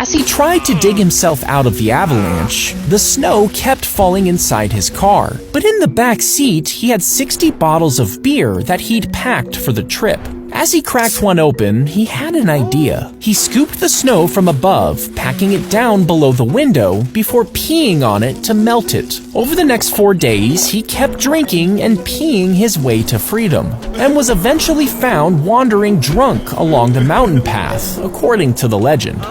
As he tried to dig himself out of the avalanche, the snow kept falling inside his car. But in the back seat, he had 60 bottles of beer that he'd packed for the trip. As he cracked one open, he had an idea. He scooped the snow from above, packing it down below the window before peeing on it to melt it. Over the next 4 days, he kept drinking and peeing his way to freedom, and was eventually found wandering drunk along the mountain path, according to the legend.